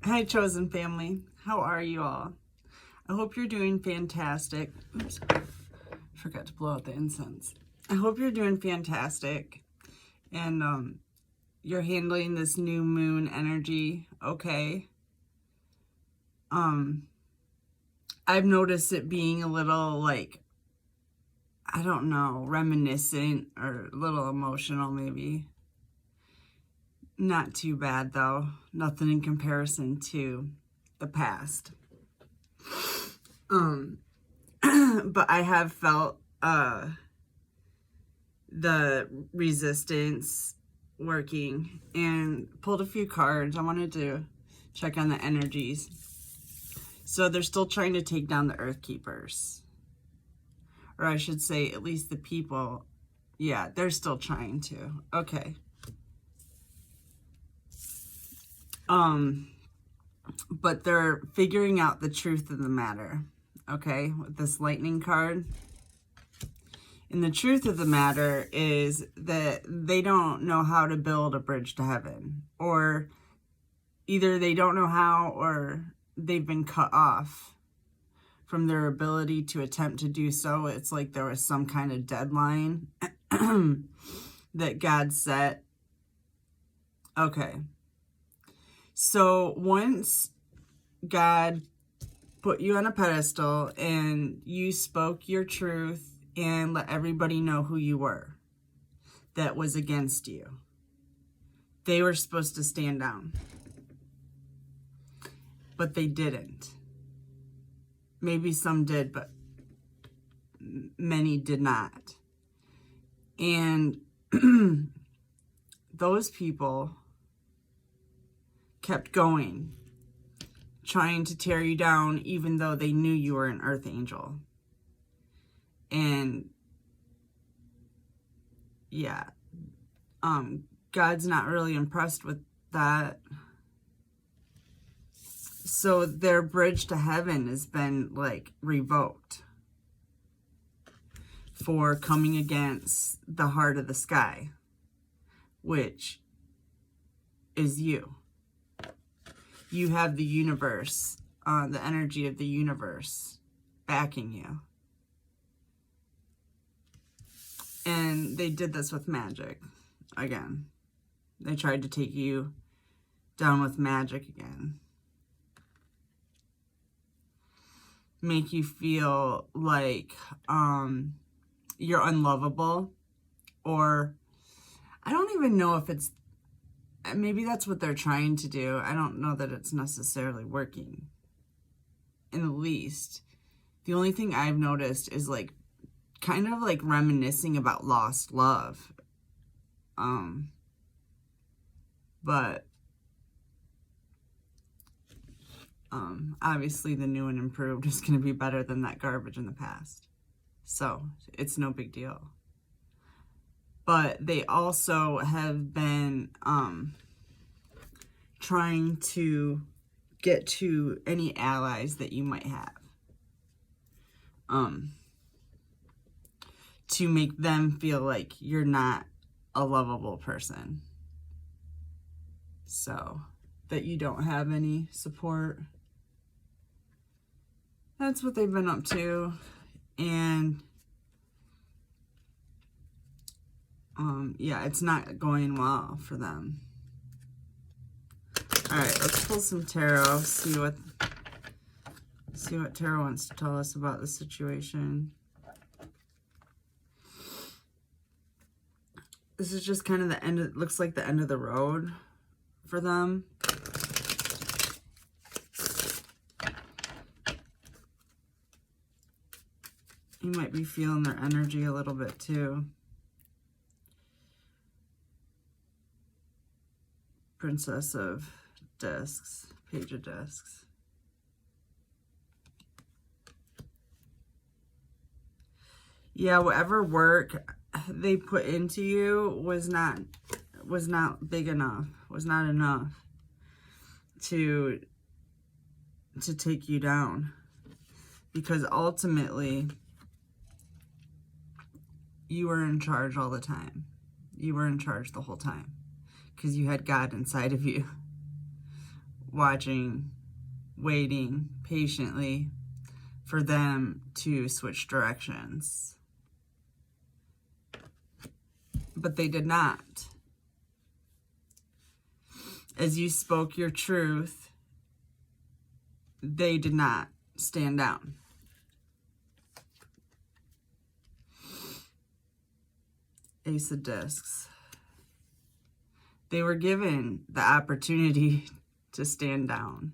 Hi, chosen family. How are you all? I hope you're doing fantastic. Oops, forgot to blow out the incense. I hope you're doing fantastic and you're handling this new moon energy okay. I've noticed it being a little like, I don't know, reminiscent or a little emotional but not too bad though. Nothing in comparison to the past. But I have felt the resistance working and pulled a few cards. I wanted to check on the energies. So they're still trying to take down the Earth Keepers. Or I should say, at least the people. Yeah, they're still trying to. Okay. But they're figuring out the truth of the matter. Okay, with this lightning card. And the truth of the matter is that they don't know how to build a bridge to heaven. Or either they don't know how or they've been cut off from their ability to attempt to do so. It's like there was some kind of deadline that God set. Okay. So once God put you on a pedestal and you spoke your truth and let everybody know who you were that was against you, they were supposed to stand down. But they didn't. Maybe some did, but many did not. And those people kept going, trying to tear you down, even though they knew you were an earth angel. And yeah, God's not really impressed with that. So their bridge to heaven has been like revoked for coming against the heart of the sky, which is you. You have the universe, the energy of the universe backing you. And they did this with magic again. They tried to take you down with magic again. Make you feel like you're unlovable, or I don't even know if it's, maybe that's what they're trying to do. I don't know that it's necessarily working in the least. The only thing I've noticed is like kind of like reminiscing about lost love. But obviously the new and improved is going to be better than that garbage in the past. So it's no big deal. But they also have been trying to get to any allies that you might have. To make them feel like you're not a lovable person. So that you don't have any support. That's what they've been up to. And yeah, it's not going well for them. All right, let's pull some tarot, see what tarot wants to tell us about the situation. This is just kind of the end, it looks like the end of the road for them. You might be feeling their energy a little bit too. Princess of Discs, Page of Discs. Yeah, whatever work they put into you was not big enough, was not enough to take you down. Because ultimately, you were in charge all the time. You were in charge the whole time. Because you had God inside of you. watching, waiting patiently for them to switch directions. But they did not. As you spoke your truth, they did not stand down. Ace of Discs. They were given the opportunity to stand down.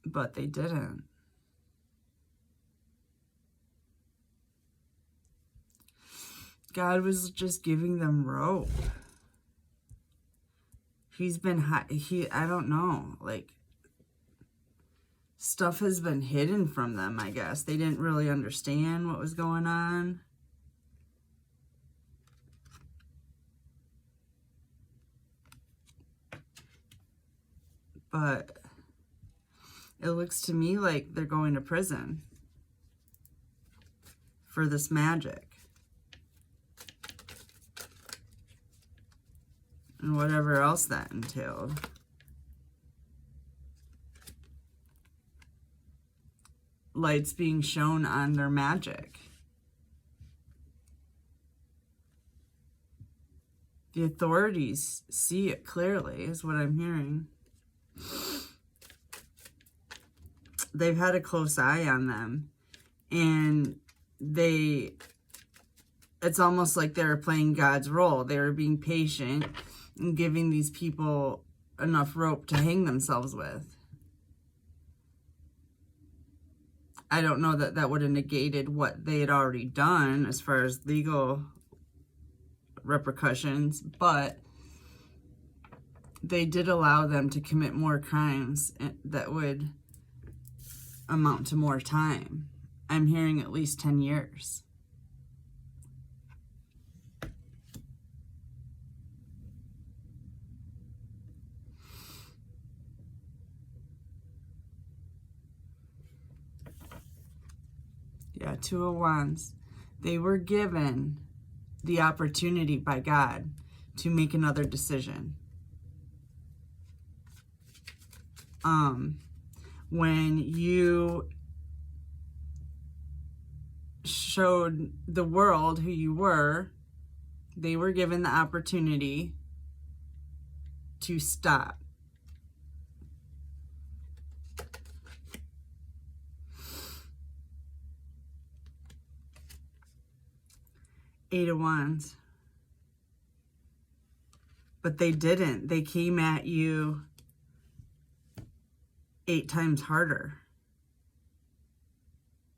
But they didn't. God was just giving them rope. He's been, I don't know, like, stuff has been hidden from them, I guess. They didn't really understand what was going on. But it looks to me like they're going to prison for this magic. And whatever else that entailed. Lights being shown on their magic. The authorities see it clearly, is what I'm hearing. They've had a close eye on them. And it's almost like they were playing God's role. They were being patient and giving these people enough rope to hang themselves with. I don't know that that would have negated what they had already done as far as legal repercussions, but they did allow them to commit more crimes that would amount to more time. I'm hearing at least 10 years. Yeah, Two of Wands. They were given the opportunity by God to make another decision. When you showed the world who you were, they were given the opportunity to stop. Eight of Wands. But they didn't. They came at you 8 times harder.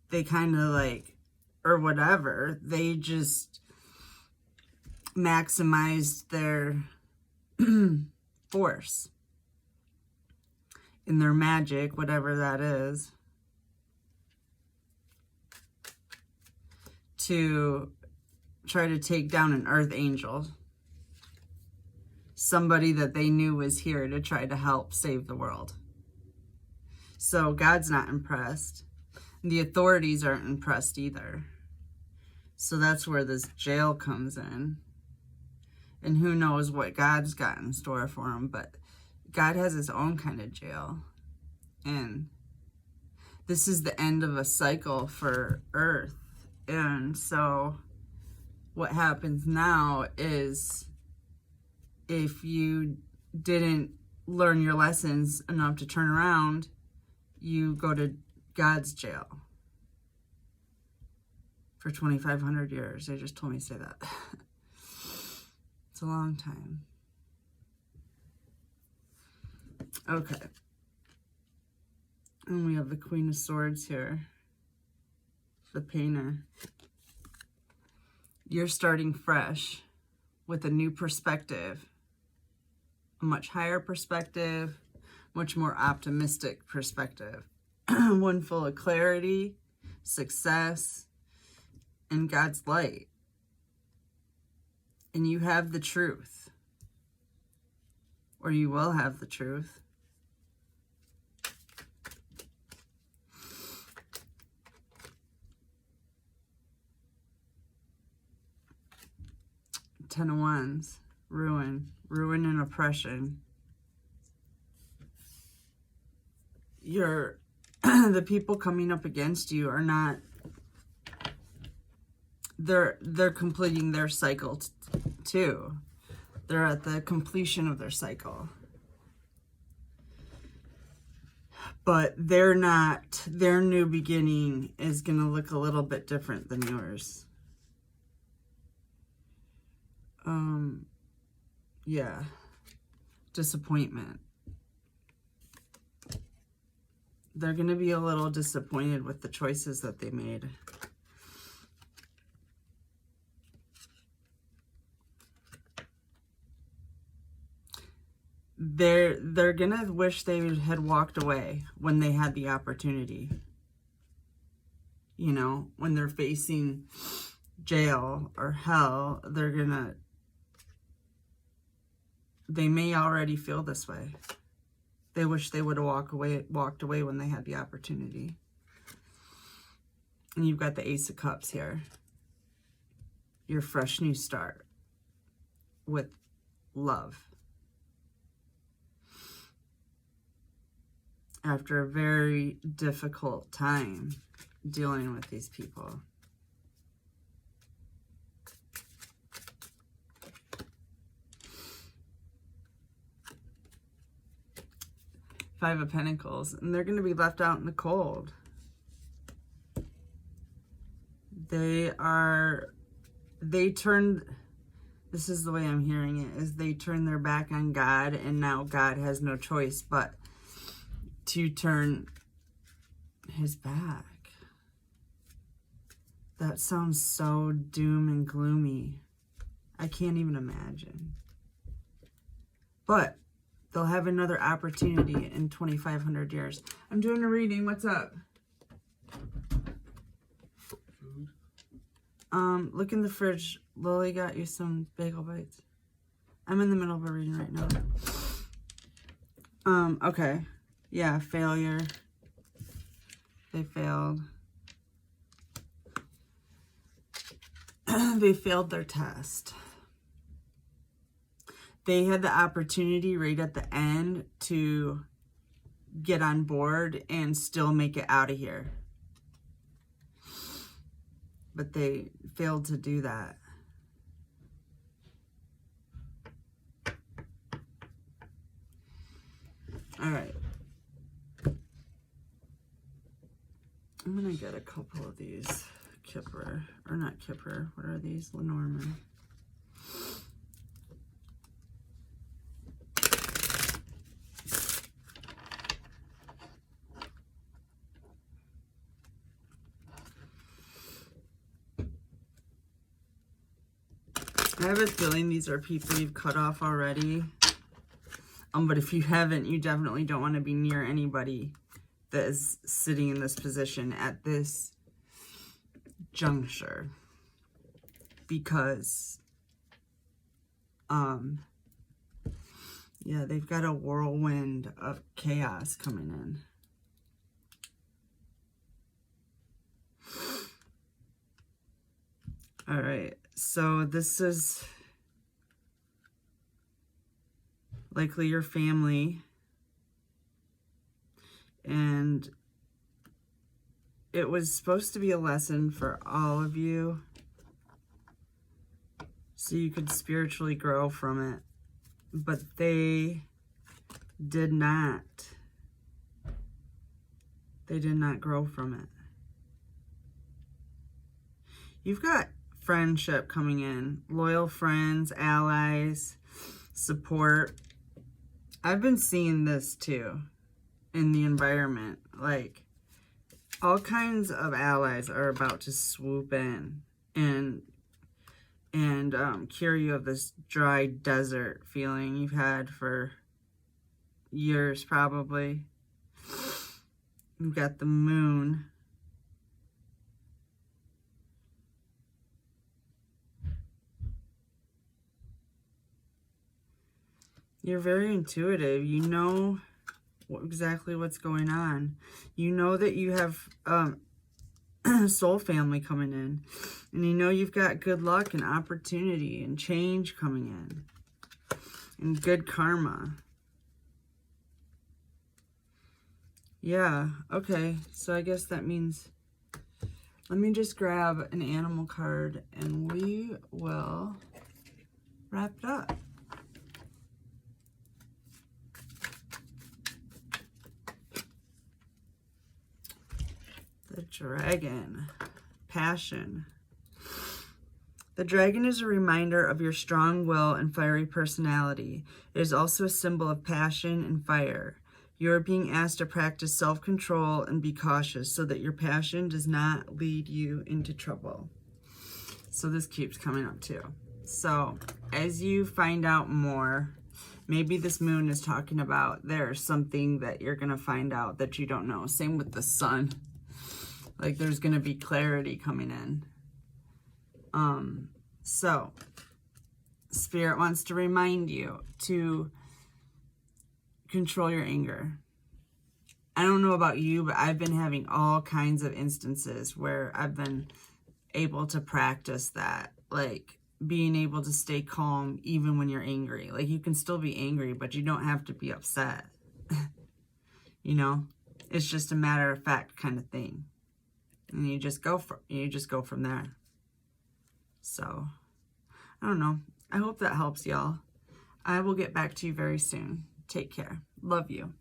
They kind of like, or whatever, they just maximized their force in their magic, whatever that is, to try to take down an earth angel. Somebody that they knew was here to try to help save the world. So God's not impressed. The authorities aren't impressed either. So that's where this jail comes in. And who knows what God's got in store for him, but God has his own kind of jail. And this is the end of a cycle for Earth. And so what happens now is, if you didn't learn your lessons enough to turn around, you go to God's jail for 2,500 years. They just told me to say that. It's a long time. Okay. And we have the Queen of Swords here. The painter. You're starting fresh with a new perspective. A much higher perspective. Much more optimistic perspective. One full of clarity, success, and God's light. And you have the truth. Or you will have the truth. Ten of Wands. ruin and oppression. The people coming up against you are not, they're completing their cycle too. They're at the completion of their cycle. But they're not, their new beginning is going to look a little bit different than yours. Yeah. Disappointment. They're going to be a little disappointed with the choices that they made. They're gonna wish they had walked away when they had the opportunity. You know, when they're facing jail or hell, they may already feel this way. They wish they would have walked away when they had the opportunity. And you've got the Ace of Cups here. Your fresh new start with love. After a very difficult time dealing with these people. Five of Pentacles, and they're going to be left out in the cold. They turned, this is the way I'm hearing it, is they turned their back on God, and now God has no choice but to turn his back. That sounds so doom and gloomy. I can't even imagine. But they'll have another opportunity in 2,500 years. I'm doing a reading. What's up? Food. Look in the fridge. Lily got you some bagel bites. I'm in the middle of a reading right now. Okay. Yeah, failure. They failed. They failed their test. They had the opportunity right at the end to get on board and still make it out of here. But they failed to do that. All right. I'm going to get a couple of these Kipper, or not Kipper, what are these? Lenormand. I have a feeling these are people you've cut off already. But if you haven't, you definitely don't want to be near anybody that is sitting in this position at this juncture. Because, yeah, they've got a whirlwind of chaos coming in. All right, so this is likely your family, and it was supposed to be a lesson for all of you so you could spiritually grow from it, but they did not. They did not grow from it. You've got friendship coming in, loyal friends, allies, support. I've been seeing this too in the environment. Like, all kinds of allies are about to swoop in and cure you of this dry desert feeling you've had for years, probably. You've got the moon. You're very intuitive. You know exactly what's going on. You know that you have soul family coming in. And you know you've got good luck and opportunity and change coming in. And good karma. Yeah, okay. So I guess that means... Let me just grab an animal card and we will wrap it up. The dragon. Passion. The dragon is a reminder of your strong will and fiery personality. It is also a symbol of passion and fire. You are being asked to practice self-control and be cautious so that your passion does not lead you into trouble. So this keeps coming up too. So as you find out more, maybe this moon is talking about there's something that you're going to find out that you don't know. Same with the sun. Like there's going to be clarity coming in. So Spirit wants to remind you to control your anger. I don't know about you, but I've been having all kinds of instances where I've been able to practice that, like being able to stay calm even when you're angry. Like you can still be angry, but you don't have to be upset. You know, it's just a matter of fact kind of thing, and you just go from there. So I don't know. I hope that helps y'all. I will get back to you very soon. Take care. Love you.